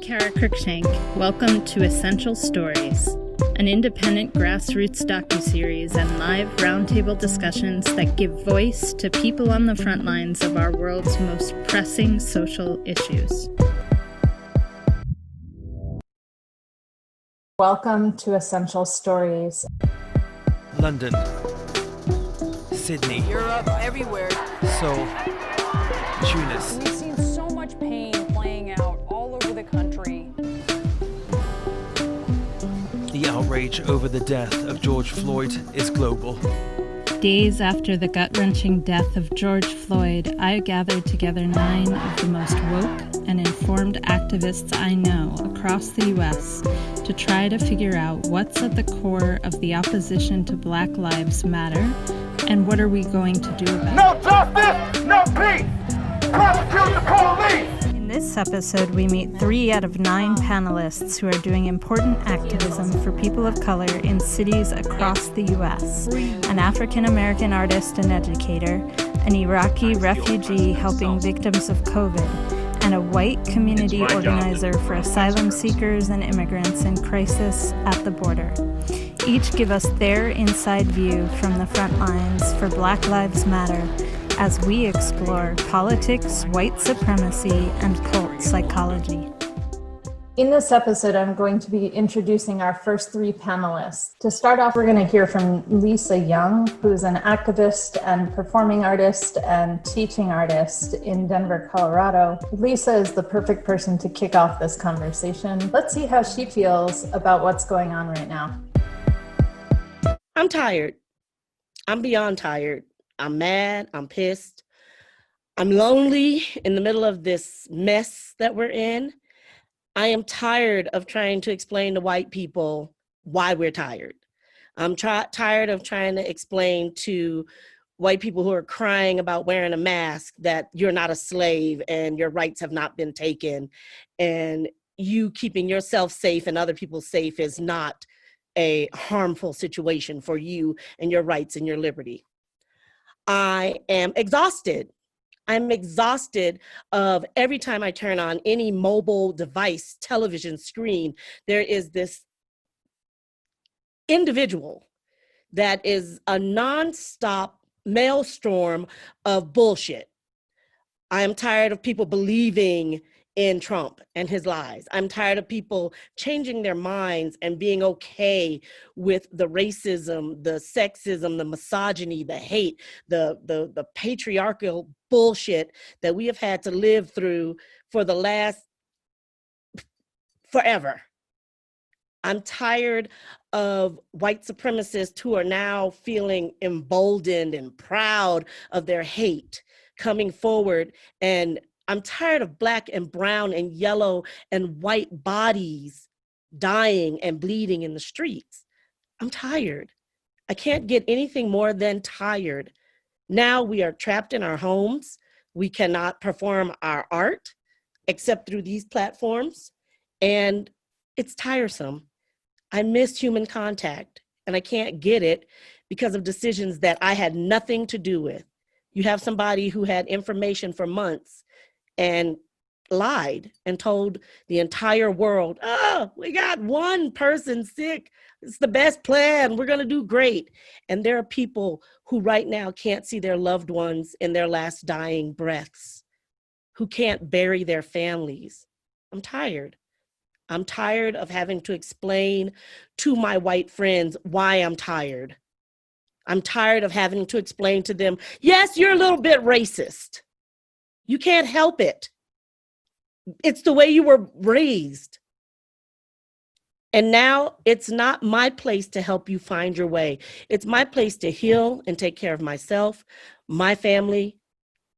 Cara Cruickshank. Welcome to Essential Stories, an independent grassroots docuseries and live roundtable discussions that give voice to people on the front lines of our world's most pressing social issues. Welcome to Essential Stories. London, Sydney, Europe, everywhere. Seoul, Tunis. We've seen so much pain playing out all over the country. The outrage over the death of George Floyd is global. Days after the gut-wrenching death of George Floyd, I gathered together 9 of the most woke and informed activists I know across the U.S. to try to figure out what's at the core of the opposition to Black Lives Matter and what are we going to do about it. No justice, no peace! Prosecute the police! In this episode, we meet 3 out of 9 panelists who are doing important activism for people of color in cities across the U.S. An African-American artist and educator, an Iraqi refugee helping victims of COVID, and a white community organizer for asylum seekers and immigrants in crisis at the border. Each give us their inside view from the front lines for Black Lives Matter as we explore politics, white supremacy, and cult psychology. In this episode, I'm going to be introducing our first 3 panelists. To start off, we're going to hear from Lisa Young, who's an activist and performing artist and teaching artist in Denver, Colorado. Lisa is the perfect person to kick off this conversation. Let's see how she feels about what's going on right now. I'm tired. I'm beyond tired. I'm mad. I'm pissed. I'm lonely in the middle of this mess that we're in. I am tired of trying to explain to white people why we're tired. I'm tired of trying to explain to white people who are crying about wearing a mask that you're not a slave and your rights have not been taken, and you keeping yourself safe and other people safe is not a harmful situation for you and your rights and your liberty. I am exhausted. I'm exhausted of every time I turn on any mobile device, television screen, there is this individual that is a nonstop maelstrom of bullshit. I am tired of people believing in Trump and his lies. I'm tired of people changing their minds and being okay with the racism, the sexism, the misogyny, the hate, the patriarchal bullshit that we have had to live through for the last forever. I'm tired of white supremacists who are now feeling emboldened and proud of their hate coming forward, and I'm tired of Black and brown and yellow and white bodies dying and bleeding in the streets. I'm tired. I can't get anything more than tired. Now we are trapped in our homes. We cannot perform our art except through these platforms. And it's tiresome. I miss human contact and I can't get it because of decisions that I had nothing to do with. You have somebody who had information for months and lied and told the entire world, oh, we got 1 person sick. It's the best plan. We're going to do great. And there are people who right now can't see their loved ones in their last dying breaths, who can't bury their families. I'm tired. I'm tired of having to explain to my white friends why I'm tired. I'm tired of having to explain to them, yes, you're a little bit racist. You can't help it. It's the way you were raised. And now it's not my place to help you find your way. It's my place to heal and take care of myself, my family,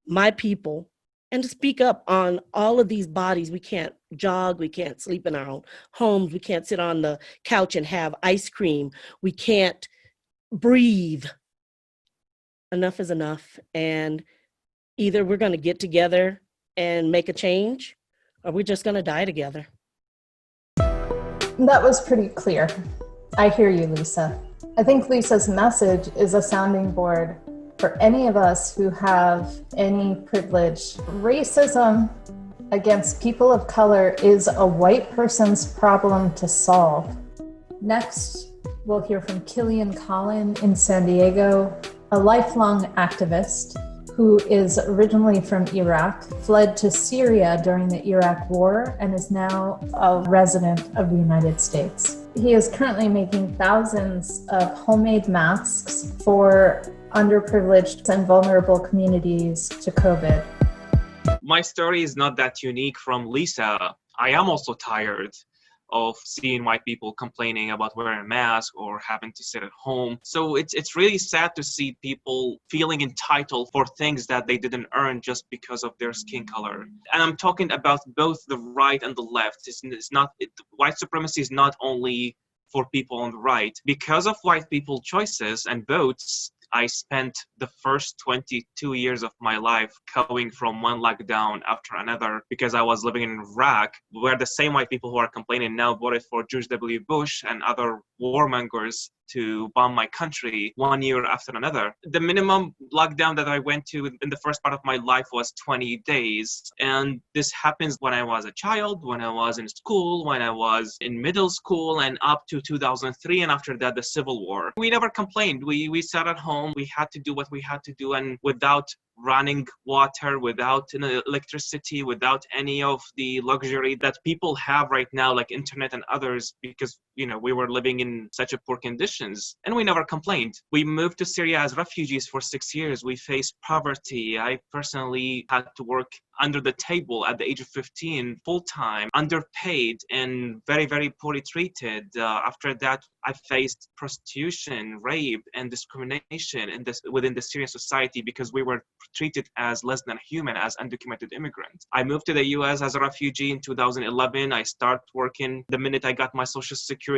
my people, and to speak up on all of these bodies. We can't jog. We can't sleep in our own homes. We can't sit on the couch and have ice cream. We can't breathe. Enough is enough. And either we're going to get together and make a change, or we're just going to die together. That was pretty clear. I hear you, Lisa. I think Lisa's message is a sounding board for any of us who have any privilege. Racism against people of color is a white person's problem to solve. Next, we'll hear from Killian Collin in San Diego, a lifelong activist who is originally from Iraq, fled to Syria during the Iraq War, and is now a resident of the United States. He is currently making thousands of homemade masks for underprivileged and vulnerable communities to COVID. My story is not that unique from Lisa. I am also tired of seeing white people complaining about wearing a mask or having to sit at home. So it's really sad to see people feeling entitled for things that they didn't earn just because of their skin color. And I'm talking about both the right and the left. White supremacy is not only for people on the right. Because of white people choices and votes, I spent the first 22 years of my life going from one lockdown after another because I was living in Iraq, where the same white people who are complaining now voted for George W. Bush and other warmongers to bomb my country one year after another. The minimum lockdown that I went to in the first part of my life was 20 days. And this happens when I was a child, when I was in school, when I was in middle school, and up to 2003. And after that, the Civil War. We never complained. We sat at home. We had to do what we had to do. And without running water, without electricity, without any of the luxury that people have right now, like internet and others, because, we were living in such a poor conditions. And we never complained. We moved to Syria as refugees for 6 years. We faced poverty. I personally had to work under the table at the age of 15, full-time, underpaid, and very, very poorly treated. After that, I faced prostitution, rape, and discrimination within the Syrian society because we were treated as less than human, as undocumented immigrants. I moved to the US as a refugee in 2011. I started working the minute I got my Social Security.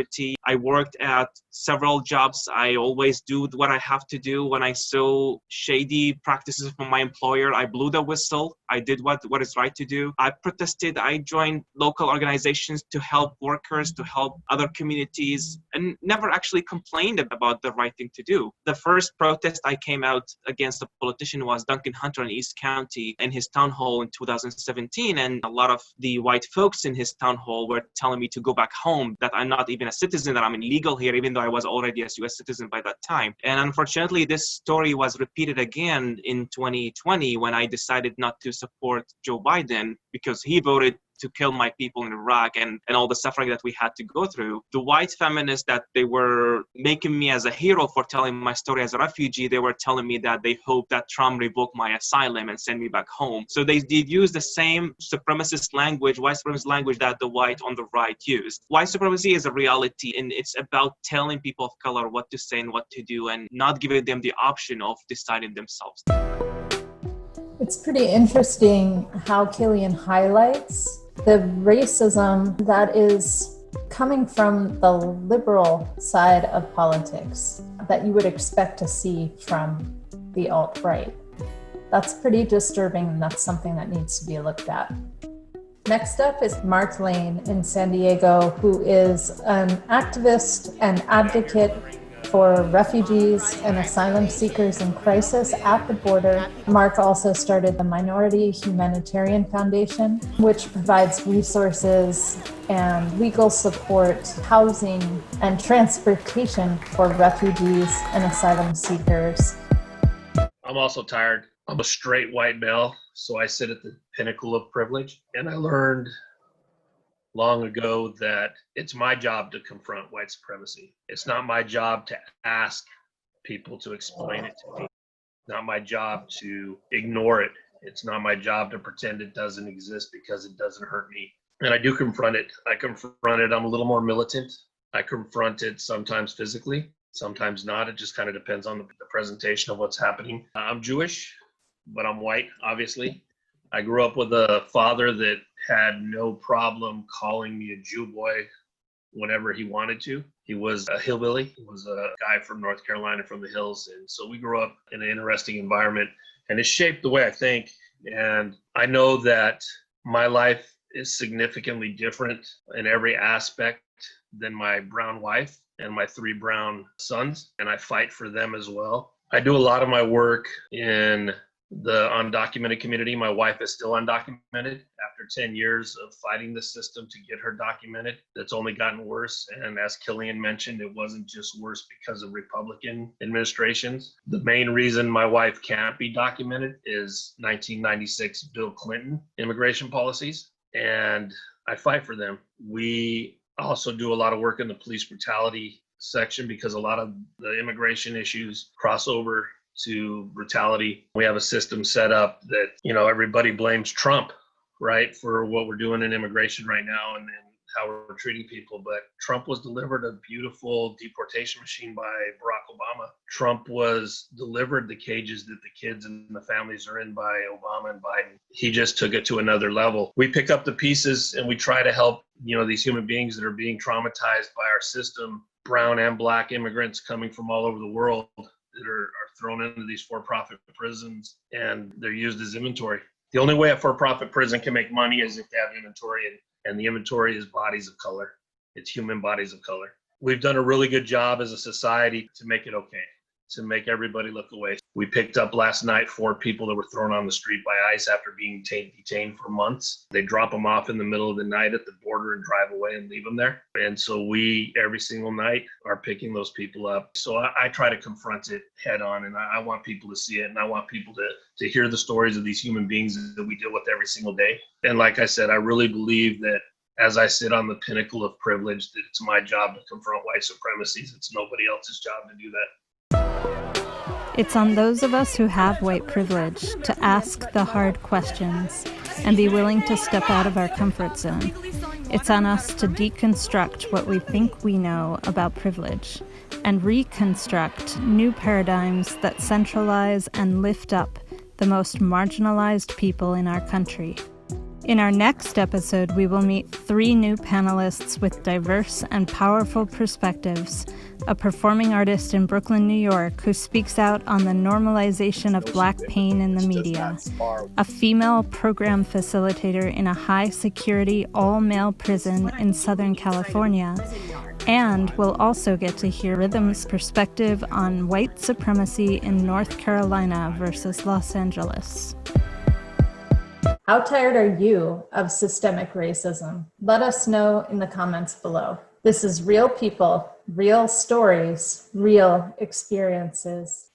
I worked at several jobs. I always do what I have to do. When I saw shady practices from my employer, I blew the whistle. I did what is right to do. I protested. I joined local organizations to help workers, to help other communities, and never actually complained about the right thing to do. The first protest I came out against a politician was Duncan Hunter in East County in his town hall in 2017. And a lot of the white folks in his town hall were telling me to go back home, that I'm not even a citizen, that I'm illegal here, even though I was already a US citizen by that time. And unfortunately, this story was repeated again in 2020 when I decided not to support Joe Biden because he voted to kill my people in Iraq and all the suffering that we had to go through. The white feminists that they were making me as a hero for telling my story as a refugee, they were telling me that they hope that Trump revoke my asylum and send me back home. So they did use the same supremacist language, white supremacist language that the white on the right used. White supremacy is a reality, and it's about telling people of color what to say and what to do and not giving them the option of deciding themselves. It's pretty interesting how Killian highlights the racism that is coming from the liberal side of politics that you would expect to see from the alt-right. That's pretty disturbing, and that's something that needs to be looked at. Next up is Mark Lane in San Diego, who is an activist and advocate for refugees and asylum seekers in crisis at the border. Mark also started the Minority Humanitarian Foundation, which provides resources and legal support, housing, and transportation for refugees and asylum seekers. I'm also tired. I'm a straight white male, so I sit at the pinnacle of privilege. And I learned long ago that it's my job to confront white supremacy. It's not my job to ask people to explain it to me. It's not my job to ignore it. It's not my job to pretend it doesn't exist because it doesn't hurt me. And I do confront it. I confront it. I'm a little more militant. I confront it sometimes physically, sometimes not. It just kind of depends on the presentation of what's happening. I'm Jewish, but I'm white, obviously. I grew up with a father that had no problem calling me a Jew boy whenever he wanted to. He was a hillbilly. He was a guy from North Carolina, from the hills. And so we grew up in an interesting environment, and it shaped the way I think. And I know that my life is significantly different in every aspect than my brown wife and my 3 brown sons, and I fight for them as well. I do a lot of my work in the undocumented community. My wife is still undocumented after 10 years of fighting the system to get her documented. That's only gotten worse. And as Killian mentioned, it wasn't just worse because of Republican administrations. The main reason my wife can't be documented is 1996 Bill Clinton immigration policies, and I fight for them. We also do a lot of work in the police brutality section because a lot of the immigration issues cross over to brutality. We have a system set up that, everybody blames Trump, right, for what we're doing in immigration right now and how we're treating people. But Trump was delivered a beautiful deportation machine by Barack Obama. Trump was delivered the cages that the kids and the families are in by Obama and Biden. He just took it to another level. We pick up the pieces and we try to help, these human beings that are being traumatized by our system, brown and black immigrants coming from all over the world that are thrown into these for-profit prisons, and they're used as inventory. The only way a for-profit prison can make money is if they have inventory, and the inventory is bodies of color. It's human bodies of color. We've done a really good job as a society to make it okay, to make everybody look away. We picked up last night 4 people that were thrown on the street by ICE after being detained for months. They drop them off in the middle of the night at the border and drive away and leave them there. And so we, every single night, are picking those people up. So I try to confront it head on, and I want people to see it, and I want people to hear the stories of these human beings that we deal with every single day. And like I said, I really believe that as I sit on the pinnacle of privilege, that it's my job to confront white supremacies. It's nobody else's job to do that. It's on those of us who have white privilege to ask the hard questions and be willing to step out of our comfort zone. It's on us to deconstruct what we think we know about privilege and reconstruct new paradigms that centralize and lift up the most marginalized people in our country. In our next episode, we will meet 3 new panelists with diverse and powerful perspectives: a performing artist in Brooklyn, New York, who speaks out on the normalization of Black pain in the media, a female program facilitator in a high-security, all-male prison in Southern California, and we'll also get to hear Rhythm's perspective on white supremacy in North Carolina versus Los Angeles. How tired are you of systemic racism? Let us know in the comments below. This is real people, real stories, real experiences.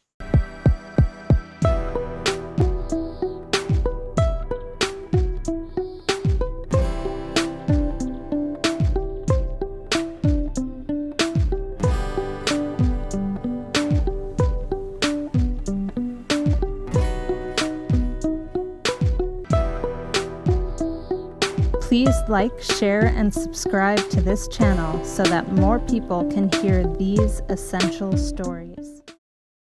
Please like, share, and subscribe to this channel so that more people can hear these essential stories.